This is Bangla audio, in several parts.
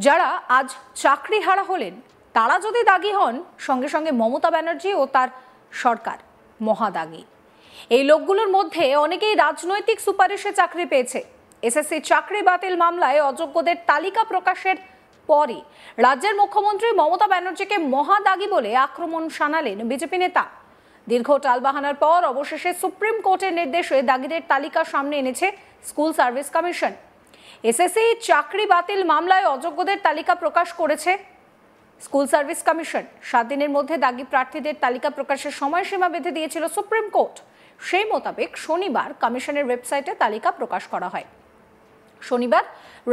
যারা আজ চাকরি হারা হলেন তারা যদি দাগী হন, সঙ্গে সঙ্গে মমতা ব্যানার্জি ও তার সরকার মহাদাগী। এই লোকগুলোর মধ্যে অনেকেই রাজনৈতিক সুপারিশে চাকরি পেয়েছে। এসএসসি চাকরি বাতিল মামলায় অযোগ্যদের তালিকা প্রকাশের পরই রাজ্যের মুখ্যমন্ত্রী মমতা ব্যানার্জিকে মহাদাগী বলে আক্রমণ শানালেন বিজেপি নেতা। দীর্ঘ টালবাহানার পর অবশেষে সুপ্রিম কোর্টের নির্দেশে দাগীদের তালিকা সামনে এনেছে স্কুল সার্ভিস কমিশন। এসএসসি চাকরি বাতিল মামলায় অযোগ্যদের তালিকা প্রকাশ করেছে স্কুল সার্ভিস কমিশন। 7 দিনের মধ্যে দাগী প্রার্থীদের তালিকা প্রকাশের সময়সীমা বেঁধে দিয়েছিল সুপ্রিম কোর্ট। সেই মোতাবেক শনিবার কমিশনের ওয়েবসাইটে তালিকা প্রকাশ করা হয়। শনিবার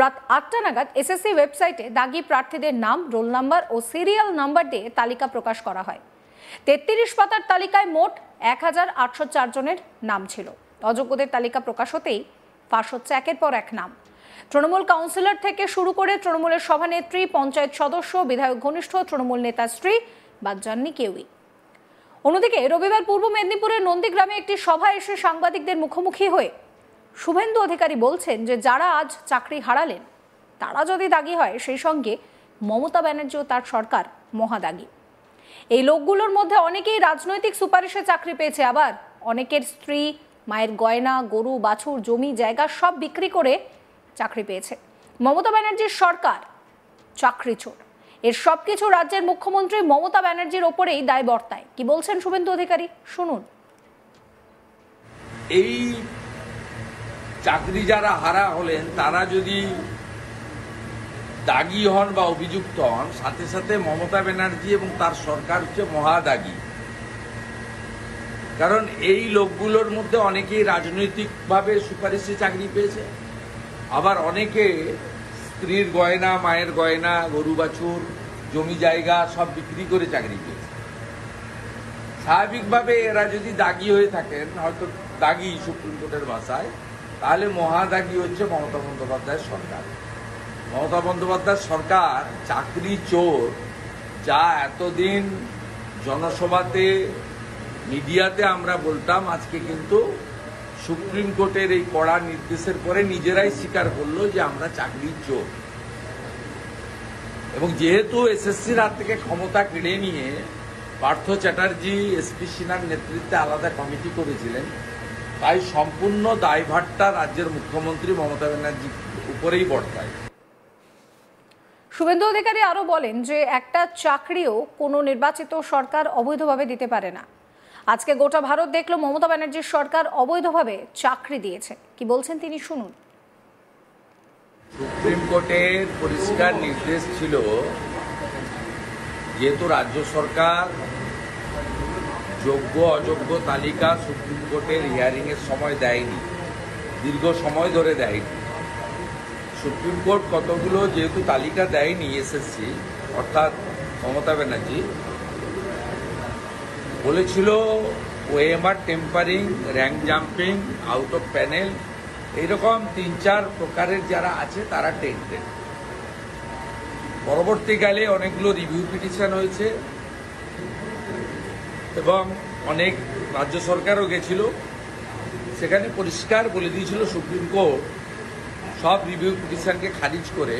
রাত 8টা নাগাদ এসএসসি ওয়েবসাইটে দাগী প্রার্থীদের নাম, রোল নাম্বার ও সিরিয়াল নাম্বার দিয়ে তালিকা প্রকাশ করা হয়। 33 পাতার তালিকায় মোট 1804 জনের নাম ছিল। অযোগ্যদের তালিকা প্রকাশ হতেই ফাঁস হচ্ছে একের পর এক নাম। তৃণমূল কাউন্সিলর থেকে শুরু করে তৃণমূলের সভানেত্রী, পঞ্চায়েত সদস্য, বিধায়ক ঘনিষ্ঠ তৃণমূল নেতার স্ত্রী বাদ যাননি কেউই। অন্যদিকে রবিবার পূর্ব মেদিনীপুরের নন্দীগ্রামে একটি সভায় এসে সাংবাদিকদের মুখোমুখি হয়ে শুভেন্দু অধিকারী বলছেন যে যারা আজ চাকরি হারালেন তারা যদি দাগী হয়, সেই সঙ্গে মমতা ব্যানার্জি ও তার সরকার মহাদাগী। এই লোকগুলোর মধ্যে অনেকেই রাজনৈতিক সুপারিশে চাকরি পেয়েছে, আবার অনেকের স্ত্রী, মায়ের গয়না, গরু, বাছুর, জমি জায়গা সব বিক্রি করে চাকরি পেয়েছে। মমতা ব্যানার্জির সরকার চাকরি চোর। এর সবকিছু রাজ্যের মুখ্যমন্ত্রী মমতা ব্যানার্জির ওপরেই দায় বর্তায়। কি বলছেন শুভেন্দু অধিকারী, শুনুন। এই চাকরি যারা হারা হলেন তারা যদি দাগী হন বা অভিযুক্ত হন, সাথে সাথে মমতা ব্যানার্জি এবং তার সরকার হচ্ছে মহাদাগী। কারণ এই লোকগুলোর মধ্যে অনেকেই রাজনৈতিকভাবে সুপারিশে চাকরি পেয়েছে, আবার অনেকে স্ত্রীর গয়না, মায়ের গয়না, গরু বাছুর, জমি জায়গা সব বিক্রি করে চাকরি পেয়েছে। স্বাভাবিকভাবে এরা যদি দাগী হয়ে থাকেন, হয়তো দাগী সুপ্রিম কোর্টের ভাষায়, তাহলে মহাদাগী হচ্ছে মমতা বন্দ্যোপাধ্যায়ের সরকার। মমতা বন্দ্যোপাধ্যায়ের সরকার চাকরি চোর, যা এতদিন জনসভাতে, মিডিয়াতে আমরা বলতাম, আজকে কিন্তু সুপ্রিম কোর্টের এই কড়া নির্দেশের পরে নিজেরাই স্বীকার করলো যে আমরা চাকরি চোর। এবং যেহেতু এসএসসির হাত থেকে ক্ষমতা কেড়ে নিয়ে পার্থ চ্যাটার্জি, এসপি সিনহার নেতৃত্বে আলাদা কমিটি করেছিলেন, তাই সম্পূর্ণ দায়ভারটা রাজ্যের মুখ্যমন্ত্রী মমতা ব্যানার্জির উপরেই বর্তায়। শুভেন্দু অধিকারী আরো বলেন যে একটা চাকরিও কোনো নির্বাচিত সরকার অবৈধভাবে দিতে পারে না। আজকে গোটা ভারত দেখলো মমতা ব্যানার্জির সরকার অবৈধভাবে চাকরি দিয়েছে। কি বলছেন তিনি, শুনুন। সুপ্রিম কোর্টের পরিষ্কার নির্দেশ ছিল, যেহেতু রাজ্য সরকার যোগ্য অযোগ্য তালিকা সুপ্রিম কোর্টের হিয়ারিং এর সময় দেয়নি, দীর্ঘ সময় ধরে দেয়নি। সুপ্রিম কোর্ট কতগুলো যেহেতু তালিকা দেয়নি, এসএসসি অর্থাৎ মমতা ব্যানার্জি বলেছিল OMR tampering, rank jumping, out of panel, এইরকম 3-4 প্রকারের যারা আছে তারা টেন্টেড। পরবর্তীকালে অনেকগুলো রিভিউ পিটিশন হয়েছে এবং অনেক রাজ্য সরকারও গেছিল, সেখানে পরিষ্কার বলে দিয়েছিল সুপ্রিম কোর্ট সব রিভিউ পিটিশনকে খারিজ করে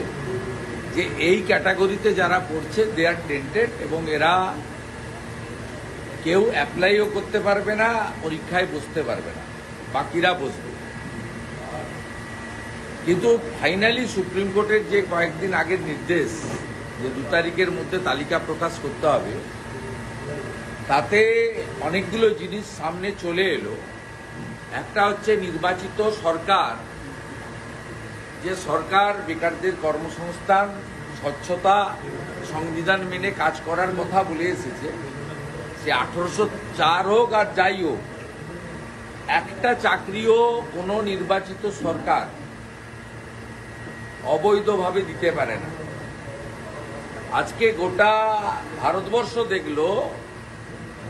যে এই ক্যাটাগরিতে যারা পড়ছে দে আর টেন্টেড এবং এরা কেউ অ্যাপ্লাইও করতে পারবে না, পরীক্ষায় বসতে পারবে না, বাকিরা বসবে। কিন্তু ফাইনালি সুপ্রিম কোর্টের যে কয়েকদিন আগের নির্দেশ যে 2 তারিখের মধ্যে তালিকা প্রকাশ করতে হবে, তাতে অনেকগুলো জিনিস সামনে চলে এলো। একটা হচ্ছে নির্বাচিত সরকার, যে সরকার বেকারদের কর্মসংস্থান, স্বচ্ছতা, সংবিধান মেনে কাজ করার কথা বলে এসেছে, সে 1804 হোক আর যাই হোক, একটা চাকরিও কোনো নির্বাচিত সরকার অবৈধভাবে দিতে পারে না। আজকে গোটা ভারতবর্ষ দেখলো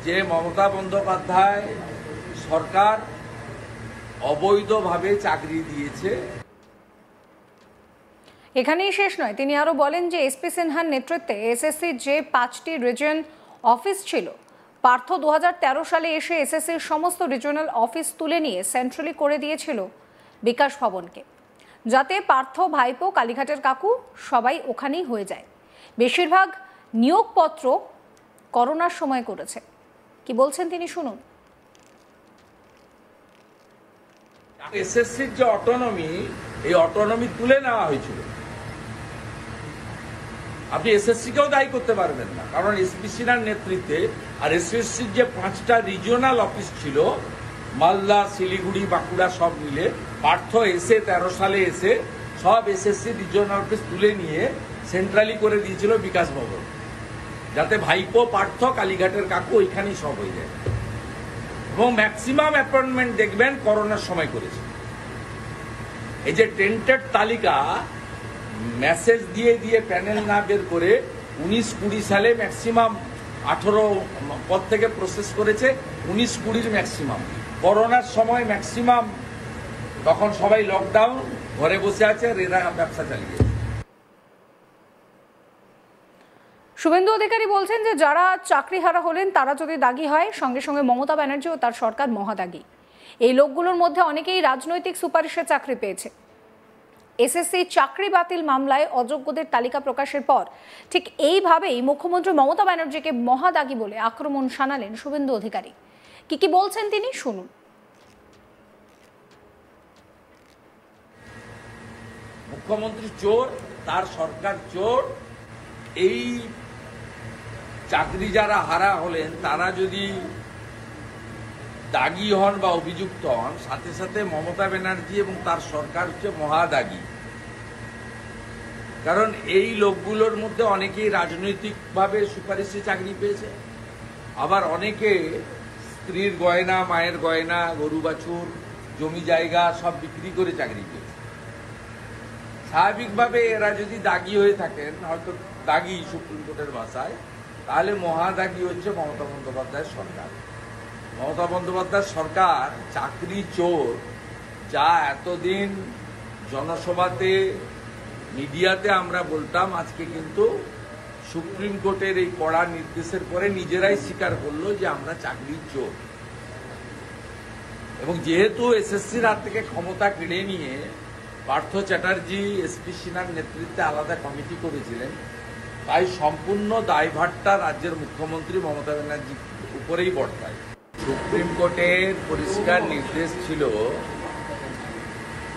যে মমতা বন্দ্যোপাধ্যায় সরকার অবৈধভাবে চাকরি দিয়েছে। এখানেই শেষ নয়, তিনি আরো বলেন যে এসপি সিনহার নেতৃত্বে এসএসসি যে 5টি রিজিয়ন অফিস ছিল, পার্থ 2013 সালে এসে এসএসসির সমস্ত রিজিওনাল অফিস তুলে নিয়ে সেন্ট্রালি করে দিয়েছিল বিকাশ ভবনকে। যাতে পার্থ, ভাইপো, কালীঘাটের কাকু সবাই ওখানেই হয়ে যায়। বেশিরভাগ নিয়োগপত্র করোনার সময় করেছে। কি বলছেন তিনি শুনুন। এসএসসির যে অটোনমি, এই অটোনমি তুলে নেওয়া হয়েছিল। আপনি এসএসসিকেও দায়ী করতে পারবেন না, কারণ এসপি সিনহার নেতৃত্বে আর এসএসসির যে 5টা রিজিওনাল অফিস ছিল, মালদা, শিলিগুড়ি, বাঁকুড়া সব মিলে, পার্থ এসে 13 সালে এসে সব এসএসসি রিজিওনাল অফিস তুলে নিয়ে সেন্ট্রালি করে দিয়েছিল বিকাশ ভবন, যাতে ভাইপো, পার্থ, কালীঘাটের কাকু ওইখানেই সব হয়ে যায়। এবং ম্যাক্সিমাম অ্যাপয়েন্টমেন্ট দেখবেন করোনার সময় করেছে। এই যে টেন্টেড তালিকা মেসেজ দিয়ে দিয়ে প্যানেল না বের করে 19-20 সালে ম্যাক্সিমাম 18 পদ থেকে প্রসেস করেছে, 19-20 ম্যাক্সিমাম। করোনার সময় ম্যাক্সিমাম, তখন সবাই লকডাউন, ঘরে বসে আছে, এরা ব্যবসা চালিয়ে। শুভেন্দু অধিকারী বলছেন যে যারা চাকরিহারা হলেন তারা যদি দাগি হয়, সঙ্গে সঙ্গে মমতা ব্যানার্জি ও তার সরকার মহাদাগী। এই লোকগুলোর মধ্যে অনেকেই রাজনৈতিক সুপারিশে চাকরি পেয়েছে। এসএসসি চাকরি বাতিল মামলায় অযোগ্যদের তালিকা প্রকাশের পর ঠিক এইভাবেই মুখ্যমন্ত্রী মমতা ব্যানার্জিকে মহাদাগী বলে আক্রমণ শানালেন শুভেন্দু অধিকারী। কি বলছেন তিনি শুনুন। মুখ্যমন্ত্রী চোর, তার সরকার চোর। এই চাকরি যারা হারা হলেন তারা যদি দাগী হন বা অভিযুক্ত হন, সাথে সাথে মমতা ব্যানার্জি এবং তার সরকার হচ্ছে মহাদাগী। কারণ এই লোকগুলোর মধ্যে অনেকেই রাজনৈতিকভাবে সুপারিশে চাকরি পেয়েছে, আবার অনেকে স্ত্রীর গয়না, মায়ের গয়না, গরু বাছুর, জমি জায়গা সব বিক্রি করে চাকরি পেয়েছে। স্বাভাবিকভাবে এরা যদি দাগী হয়ে থাকেন, হয়তো দাগী সুপ্রিম কোর্টের ভাষায়, তাহলে মহাদাগী হচ্ছে মমতা বন্দ্যোপাধ্যায়ের সরকার। মমতা বন্দ্যোপাধ্যায়ের সরকার চাকরি চোর, যা এতদিন জনসভাতে, মিডিয়াতে আমরা বলতাম, আজকে কিন্তু সুপ্রিম কোর্টের এই কড়া নির্দেশের পরে নিজেরাই স্বীকার করলো যে আমরা চাকরি চোর। এবং যেহেতু এসএসসির হাত থেকে ক্ষমতা কেড়ে নিয়ে পার্থ চ্যাটার্জি এসপি সিনহার নেতৃত্বে আলাদা কমিটি করেছিলেন, তাই সম্পূর্ণ দায়ভারটা রাজ্যের মুখ্যমন্ত্রী মমতা ব্যানার্জির উপরেই বর্তায়। সুপ্রিম কোর্টের পরিষ্কার নির্দেশ ছিল,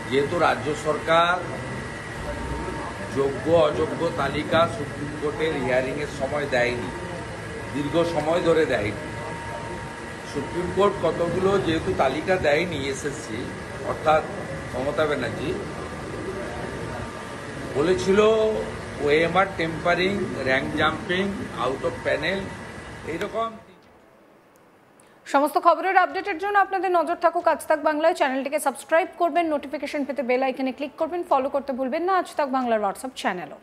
যেহেতু রাজ্য সরকার যোগ্য অযোগ্য তালিকা সুপ্রিম কোর্টের হিয়ারিং এর সময় দেয়নি, দীর্ঘ সময় ধরে দেয়নি। সুপ্রিম কোর্ট কতগুলো যেহেতু তালিকা দেয়নি, এসএসসি অর্থাৎ মমতা ব্যানার্জি বলেছিল OMR tampering, rank jumping, out of panel, এইরকম। সমস্ত খবরের আপডেটের জন্য আপনাদের নজর থাকুক আজ তাক বাংলায়। চ্যানেলটিকে সাবস্ক্রাইব করবেন, নোটিফিকেশন পেতে বেল আইকনে ক্লিক করবেন, ফলো করতে ভুলবেন না আজ তাক বাংলার হোয়াটসঅ্যাপ চ্যানেলও।